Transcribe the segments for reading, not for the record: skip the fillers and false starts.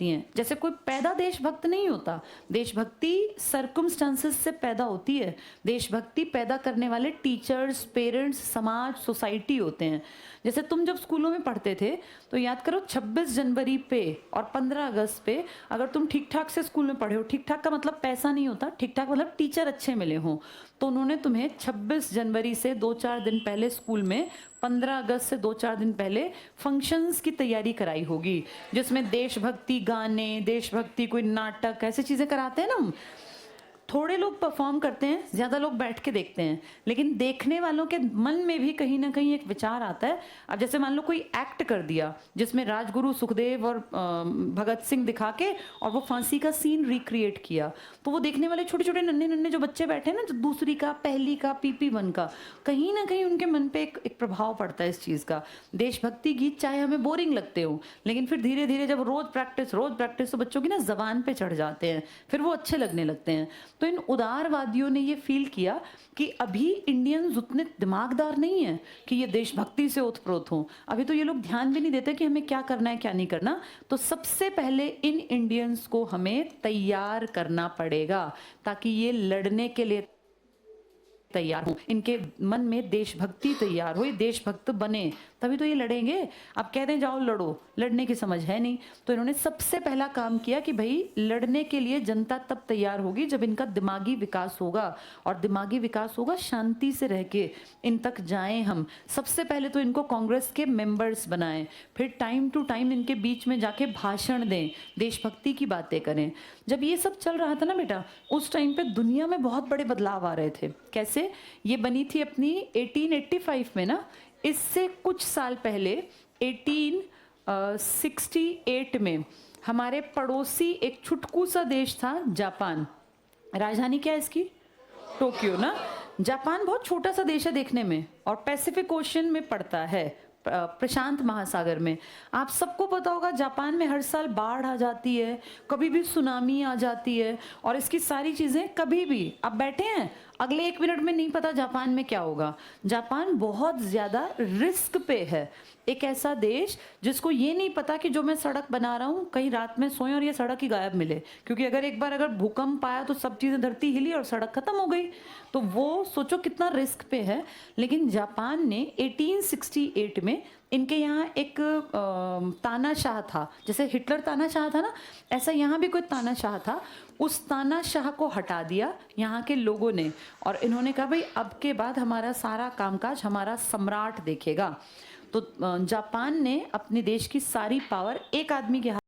हैं। जैसे कोई पैदा देशभक्त नहीं होता, देशभक्ति सर्कमस्टांसेस से पैदा होती है। देशभक्ति पैदा करने वाले टीचर्स, पेरेंट्स, समाज, सोसाइटी होते हैं। जैसे तुम जब स्कूलों में पढ़ते थे तो याद करो 26 जनवरी पे और 15 अगस्त पे अगर तुम ठीक ठाक से स्कूल में पढ़े हो, ठीक ठाक का मतलब पैसा नहीं होता, ठीक ठाक मतलब टीचर अच्छे मिले हों, तो उन्होंने तुम्हें 26 जनवरी से 2-4 दिन पहले स्कूल में, 15 अगस्त से 2-4 दिन पहले फंक्शंस की तैयारी कराई होगी, जिसमें देशभक्ति गाने, देशभक्ति कोई नाटक, ऐसी चीज़ें कराते हैं ना हम। थोड़े लोग परफॉर्म करते हैं, ज़्यादा लोग बैठ के देखते हैं, लेकिन देखने वालों के मन में भी कहीं ना कहीं एक विचार आता है। अब जैसे मान लो कोई एक्ट कर दिया जिसमें राजगुरु सुखदेव और भगत सिंह दिखा के और वो फांसी का सीन रिक्रिएट किया, तो वो देखने वाले छोटे छोटे नन्हे नन्हे जो बच्चे बैठे हैं ना, जो दूसरी का, पहली का, PP1 का, कहीं ना कहीं उनके मन पे एक प्रभाव पड़ता है इस चीज़ का। देशभक्ति गीत चाहे हमें बोरिंग लगते हो, लेकिन फिर धीरे धीरे जब रोज प्रैक्टिस तो बच्चों की ना जबान पे चढ़ जाते हैं, फिर वो अच्छे लगने लगते हैं। तो इन उदारवादियों ने ये फील किया कि अभी इंडियंस उतने दिमागदार नहीं है कि ये देशभक्ति से ओतप्रोत हों। अभी तो ये लोग ध्यान भी नहीं देते कि हमें क्या करना है क्या नहीं करना। तो सबसे पहले इन इंडियंस को हमें तैयार करना पड़ेगा ताकि ये लड़ने के लिए तैयार हो, इनके मन में देशभक्ति तैयार हो, ये देशभक्त बने, तभी तो ये लड़ेंगे। अब कहते हैं जाओ लड़ो, लड़ने की समझ है नहीं। तो इन्होंने सबसे पहला काम किया कि भाई लड़ने के लिए जनता तब तैयार होगी जब इनका दिमागी विकास होगा, और दिमागी विकास होगा शांति से रह के इन तक जाएं हम। सबसे पहले तो इनको कांग्रेस के मेंबर्स बनाएं, फिर टाइम टू टाइम इनके बीच में जाके भाषण दें, देशभक्ति की बातें करें। जब ये सब चल रहा था ना बेटा, उस टाइम पे दुनिया में बहुत बड़े बदलाव आ रहे थे। कैसे? ये बनी थी अपनी 1885 में ना, इससे कुछ साल पहले 1868 में हमारे पड़ोसी एक छुटकू सा देश था जापान। राजधानी क्या है इसकी? टोक्यो ना। जापान बहुत छोटा सा देश है देखने में और पैसिफिक ओशन में पड़ता है, प्रशांत महासागर में। आप सबको पता होगा जापान में हर साल बाढ़ आ जाती है, कभी भी सुनामी आ जाती है, और इसकी सारी चीज़ें कभी भी, आप बैठे हैं अगले 1 मिनट में नहीं पता जापान में क्या होगा। जापान बहुत ज़्यादा रिस्क पे है, एक ऐसा देश जिसको ये नहीं पता कि जो मैं सड़क बना रहा हूँ कहीं रात में सोएं और ये सड़क ही गायब मिले, क्योंकि अगर भूकंप आया तो सब चीज़ें, धरती हिली और सड़क खत्म हो गई। तो वो सोचो कितना रिस्क पे है। लेकिन जापान ने 1868 में इनके यहाँ एक तानाशाह था, जैसे हिटलर तानाशाह था ना, ऐसा यहाँ भी कोई तानाशाह था। उस तानाशाह को हटा दिया यहाँ के लोगों ने, और इन्होंने कहा भाई अब के बाद हमारा सारा कामकाज हमारा सम्राट देखेगा। तो जापान ने अपने देश की सारी पावर एक आदमी के हाथ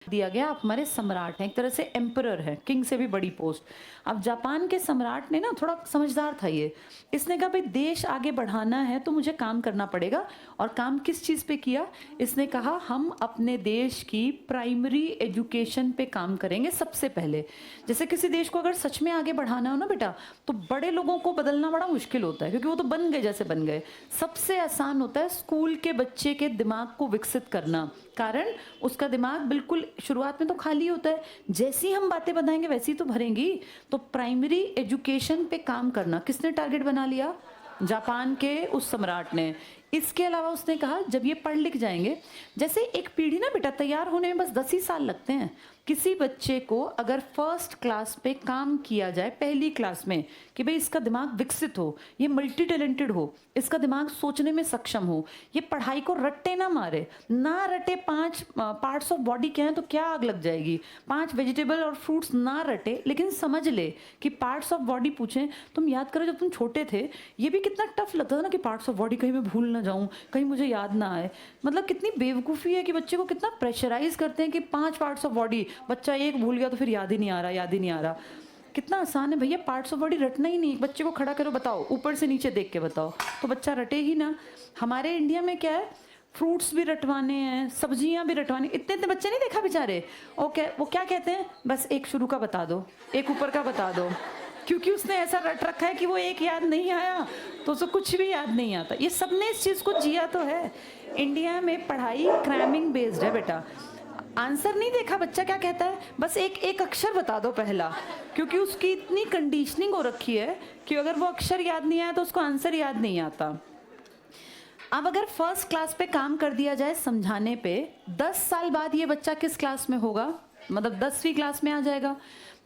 दिया गया, आप हमारे सम्राट हैं, एक तरह से एम्परर है, किंग से भी बड़ी पोस्ट। अब जापान के सम्राट ने ना, थोड़ा समझदार था ये, इसने कहा भाई देश आगे बढ़ाना है तो मुझे काम करना पड़ेगा। और काम किस चीज़ पे किया? इसने कहा हम अपने देश की प्राइमरी एजुकेशन पे काम करेंगे सबसे पहले। जैसे किसी देश को अगर सच में आगे बढ़ाना हो ना बेटा, तो बड़े लोगों को बदलना बड़ा मुश्किल होता है, क्योंकि वो तो बन गए जैसे बन गए। सबसे आसान होता है स्कूल के बच्चे के दिमाग को विकसित करना, कारण उसका दिमाग बिल्कुल शुरुआत में तो खाली होता है, जैसी हम बातें बताएंगे वैसी तो भरेंगी। तो प्राइमरी एजुकेशन पे काम करना किसने टारगेट बना लिया? जापान के उस सम्राट ने। इसके अलावा उसने कहा जब ये पढ़ लिख जाएंगे, जैसे एक पीढ़ी ना बेटा तैयार होने में बस 10 ही साल लगते हैं। किसी बच्चे को अगर फर्स्ट क्लास पे काम किया जाए, पहली क्लास में, कि भाई इसका दिमाग विकसित हो, ये मल्टी टैलेंटेड हो, इसका दिमाग सोचने में सक्षम हो, ये पढ़ाई को रट्टे ना मारे, ना रटे 5 पार्ट्स ऑफ बॉडी क्या है तो क्या आग लग जाएगी, 5 वेजिटेबल और फ्रूट्स ना रटे, लेकिन समझ ले कि पार्ट्स ऑफ बॉडी पूछें। तुम याद करो जब तुम छोटे थे ये भी कितना टफ लगता था ना, कि पार्ट्स ऑफ बॉडी कहीं मैं भूल ना जाऊं, कहीं मुझे याद ना आए। मतलब कितनी बेवकूफ़ी है कि बच्चे को कितना प्रेशराइज करते हैं कि 5 पार्ट्स ऑफ बॉडी, बच्चा एक भूल गया तो फिर याद ही नहीं आ रहा, याद ही नहीं आ रहा। कितना आसान है भैया, पार्ट्स ऑफ बॉडी रटना ही नहीं। बच्चे को खड़ा करो, बताओ ऊपर से नीचे देख के बताओ, तो बच्चा रटे ही ना। हमारे इंडिया में क्या है, फ्रूट्स भी रटवाने हैं, सब्जियां भी रटवानी, इतने इतने बच्चे नहीं देखा बेचारे। ओके, वो क्या कहते हैं, बस एक शुरू का बता दो, एक ऊपर का बता दो, क्योंकि उसने ऐसा रट रखा है कि वो एक याद नहीं आया तो उसे कुछ भी याद नहीं आता। ये सबने इस चीज़ को जिया तो है। इंडिया में पढ़ाई क्रैमिंग बेस्ड है बेटा। आंसर नहीं देखा बच्चा क्या कहता है, बस एक एक अक्षर बता दो पहला, क्योंकि उसकी इतनी कंडीशनिंग हो रखी है कि अगर वो अक्षर याद नहीं आया तो उसको आंसर याद नहीं आता। अब अगर फर्स्ट क्लास पे काम कर दिया जाए समझाने पे, 10 साल बाद ये बच्चा किस क्लास में होगा? मतलब 10वीं क्लास में आ जाएगा।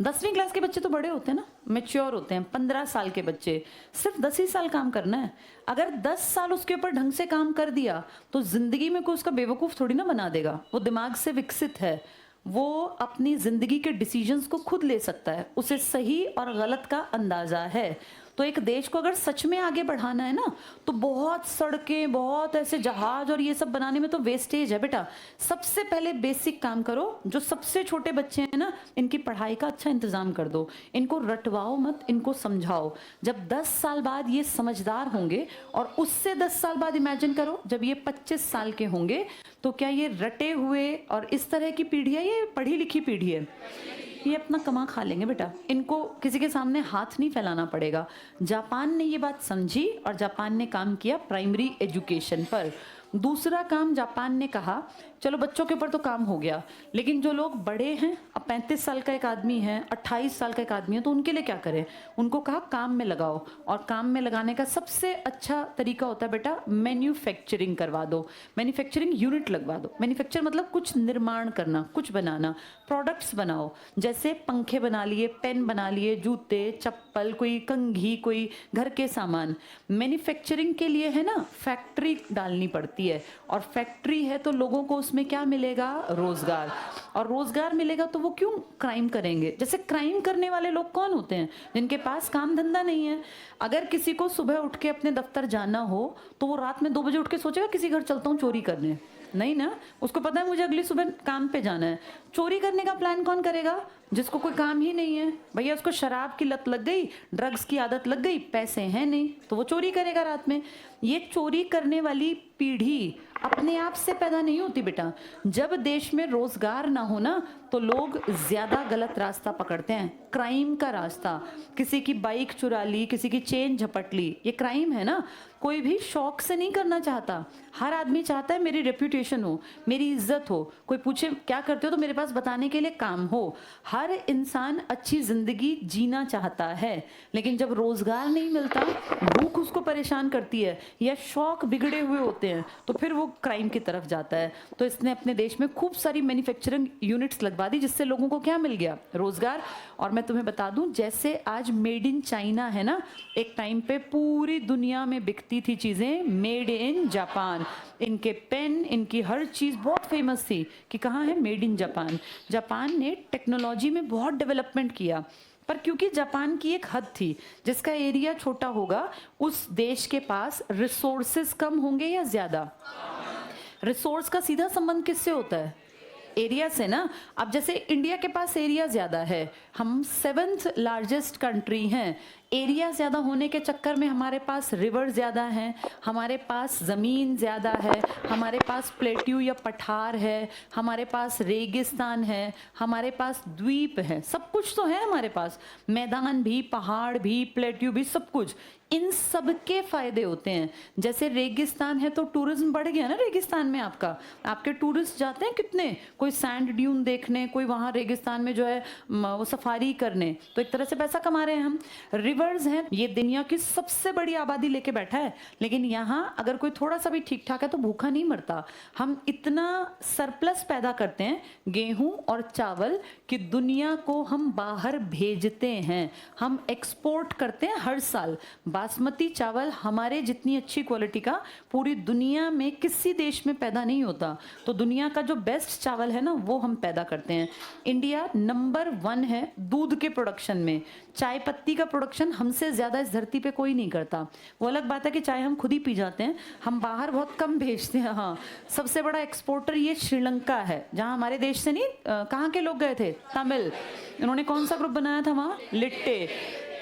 10वीं क्लास के बच्चे तो बड़े होते हैं ना, मैच्योर होते हैं। 15 साल के बच्चे, सिर्फ 10 ही साल काम करना है। अगर 10 साल उसके ऊपर ढंग से काम कर दिया तो जिंदगी में कोई उसका बेवकूफ़ थोड़ी ना बना देगा। वो दिमाग से विकसित है, वो अपनी जिंदगी के डिसीजंस को खुद ले सकता है, उसे सही और गलत का अंदाजा है। तो एक देश को अगर सच में आगे बढ़ाना है ना, तो बहुत सड़कें, बहुत ऐसे जहाज और ये सब बनाने में तो वेस्टेज है बेटा। सबसे पहले बेसिक काम करो। जो सबसे छोटे बच्चे हैं ना, इनकी पढ़ाई का अच्छा इंतजाम कर दो, इनको रटवाओ मत, इनको समझाओ। जब 10 साल बाद ये समझदार होंगे, और उससे 10 साल बाद इमेजिन करो जब ये 25 साल के होंगे, तो क्या ये रटे हुए और इस तरह की पीढ़ी है? ये पढ़ी लिखी पीढ़ी है, ये अपना कमा खा लेंगे बेटा। इनको किसी के सामने हाथ नहीं फैलाना पड़ेगा। जापान ने ये बात समझी और जापान ने काम किया प्राइमरी एजुकेशन पर। दूसरा काम जापान ने कहा, चलो बच्चों के ऊपर तो काम हो गया, लेकिन जो लोग बड़े हैं, अब 35 साल का एक आदमी है, 28 साल का एक आदमी है, तो उनके लिए क्या करें? उनको कहा काम में लगाओ। और काम में लगाने का सबसे अच्छा तरीका होता है बेटा, मैन्युफैक्चरिंग करवा दो, मैन्युफैक्चरिंग यूनिट लगवा दो। मैन्युफैक्चर मतलब कुछ निर्माण करना, कुछ बनाना, प्रोडक्ट्स बनाओ। जैसे पंखे बना लिए, पेन बना लिए, जूते, चप्पल, कोई कंघी, कोई घर के सामान। मैन्युफैक्चरिंग के लिए है ना, फैक्ट्री डालनी पड़ती है, और फैक्ट्री है तो लोगों को उसमें क्या मिलेगा? रोजगार। और रोजगार मिलेगा तो वो क्यों क्राइम करेंगे? जैसे क्राइम करने वाले लोग कौन होते हैं? जिनके पास काम धंधा नहीं है। अगर किसी को सुबह उठ के अपने दफ्तर जाना हो, तो वो रात में 2 बजे उठ के सोचेगा किसी घर चलता हूँ चोरी करने? नहीं ना, उसको पता है मुझे अगली सुबह काम पे जाना है। चोरी करने का प्लान कौन करेगा? जिसको कोई काम ही नहीं है। भैया उसको शराब की लत लग गई, ड्रग्स की आदत लग गई, पैसे हैं नहीं, तो वो चोरी करेगा रात में। ये चोरी करने वाली पीढ़ी अपने आप से पैदा नहीं होती बेटा। जब देश में रोजगार ना हो ना, तो लोग ज्यादा गलत रास्ता पकड़ते हैं, क्राइम का रास्ता। किसी की बाइक चुरा ली, किसी की चेन झपट ली, ये क्राइम है ना। कोई भी शौक से नहीं करना चाहता। हर आदमी चाहता है मेरी रेप्यूटेशन हो, मेरी इज्जत हो, कोई पूछे क्या करते हो तो मेरे पास बताने के लिए काम हो। हर इंसान अच्छी जिंदगी जीना चाहता है, लेकिन जब रोजगार नहीं मिलता, भूख उसको परेशान करती है, या शौक बिगड़े हुए होते हैं, तो फिर वो क्राइम की तरफ जाता है। तो इसने अपने देश में खूब सारी मैन्युफैक्चरिंग यूनिट्स लगवा दी, जिससे लोगों को क्या मिल गया? रोजगार। और मैं तुम्हें बता दूं, जैसे आज मेड इन चाइना है ना, एक टाइम पे पूरी दुनिया में बिकती थी चीजें मेड इन जापान। इनके पेन, इनकी हर चीज बहुत फेमस थी कि कहाँ है? Made in Japan. जापान ने टेक्नोलॉजी में बहुत डेवलपमेंट किया, पर क्योंकि जापान की एक हद थी, जिसका एरिया छोटा होगा, उस देश के पास रिसोर्सेस कम होंगे या ज्यादा? रिसोर्स का सीधा संबंध किससे होता है? एरिया से ना। अब जैसे इंडिया के पास एरिया ज्यादा है, हम 7th लार्जेस्ट कंट्री हैं, एरिया ज़्यादा होने के चक्कर में हमारे पास रिवर ज़्यादा हैं, हमारे पास ज़मीन ज़्यादा है, हमारे पास प्लेट्यू या पठार है, हमारे पास रेगिस्तान है, हमारे पास द्वीप है, सब कुछ तो है हमारे पास, मैदान भी, पहाड़ भी, प्लेट्यू भी, सब कुछ। इन सब के फायदे होते हैं। जैसे रेगिस्तान है तो टूरिज्म बढ़ गया ना रेगिस्तान में, आपके टूरिस्ट जाते हैं कितने, कोई सैंड ड्यून देखने, कोई वहाँ रेगिस्तान में जो है वो सफारी करने, तो एक तरह से पैसा कमा रहे हैं हम। रिवर्स हैं, ये दुनिया की सबसे बड़ी आबादी लेके बैठा है, लेकिन यहाँ अगर कोई थोड़ा सा भी ठीक ठाक है तो भूखा नहीं मरता। हम इतना सरप्लस पैदा करते हैं गेहूं और चावल कि दुनिया को हम बाहर भेजते हैं, हम एक्सपोर्ट करते हैं हर साल। बासमती चावल हमारे जितनी अच्छी क्वालिटी का पूरी दुनिया में किसी देश में पैदा नहीं होता। तो दुनिया का जो बेस्ट चावल है ना, वो हम पैदा करते हैं। इंडिया नंबर 1 है दूध के प्रोडक्शन में। चाय पत्ती का प्रोडक्शन हमसे ज्यादा इस धरती पे कोई नहीं करता। वो अलग बात है कि चाय हम खुद ही पी जाते हैं, हम बाहर बहुत कम भेजते हैं। हाँ, सबसे बड़ा एक्सपोर्टर ये श्रीलंका है, जहाँ हमारे देश से नहीं, कहाँ के लोग गए थे? तमिल। इन्होंने कौन सा ग्रुप बनाया था वहाँ? लिट्टे।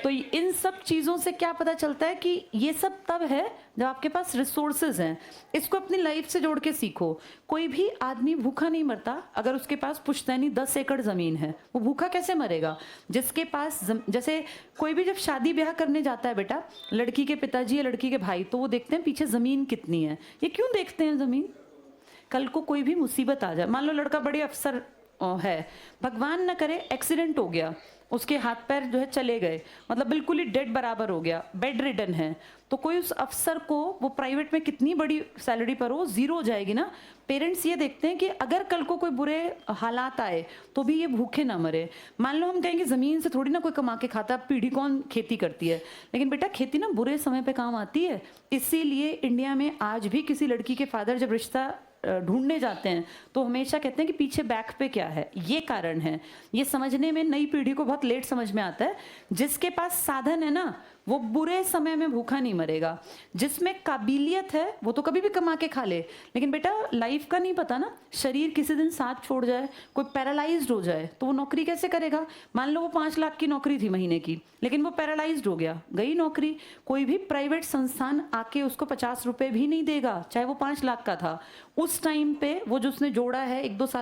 तो इन सब चीज़ों से क्या पता चलता है कि ये सब तब है जब आपके पास रिसोर्सेज हैं। इसको अपनी लाइफ से जोड़ के सीखो। कोई भी आदमी भूखा नहीं मरता अगर उसके पास पुश्तैनी 10 एकड़ ज़मीन है। वो भूखा कैसे मरेगा? जिसके पास जैसे कोई भी जब शादी ब्याह करने जाता है बेटा, लड़की के पिताजी या लड़की के भाई, तो वो देखते हैं पीछे ज़मीन कितनी है। ये क्यों देखते हैं ज़मीन? कल को कोई भी मुसीबत आ जाए, मान लो लड़का बड़े अफसर है, भगवान न करे एक्सीडेंट हो गया, उसके हाथ पैर जो है चले गए, मतलब बिल्कुल ही डेड बराबर हो गया, बेड रिडन है, तो कोई उस अफसर को, वो प्राइवेट में कितनी बड़ी सैलरी पर हो, जीरो हो जाएगी ना। पेरेंट्स ये देखते हैं कि अगर कल को कोई बुरे हालात आए तो भी ये भूखे ना मरे। मान लो हम कहेंगे जमीन से थोड़ी ना कोई कमा के खाता, पीढ़ी कौन खेती करती है, लेकिन बेटा खेती ना बुरे समय पे काम आती है। इसीलिए इंडिया में आज भी किसी लड़की के फादर जब रिश्ता ढूंढने जाते हैं तो हमेशा कहते हैं कि पीछे बैक पे क्या है, ये कारण है। ये समझने में नई पीढ़ी को बहुत लेट समझ में आता है। जिसके पास साधन है ना, वो बुरे समय में भूखा नहीं मरेगा। जिसमें काबिलियत है वो तो कभी भी कमा के खा ले, लेकिन बेटा लाइफ का नहीं पता ना, शरीर किसी दिन साथ छोड़ जाए, कोई पैरालाइज्ड हो जाए तो वो नौकरी कैसे करेगा। मान लो वो 5 लाख की नौकरी थी महीने की, लेकिन वो पैरालाइज्ड हो गया, गई नौकरी। कोई भी प्राइवेट संस्थान आके उसको 50 रुपए भी नहीं देगा, चाहे वो 5 लाख का था। उस टाइम पे वो जो उसने जोड़ा है 1-2 साल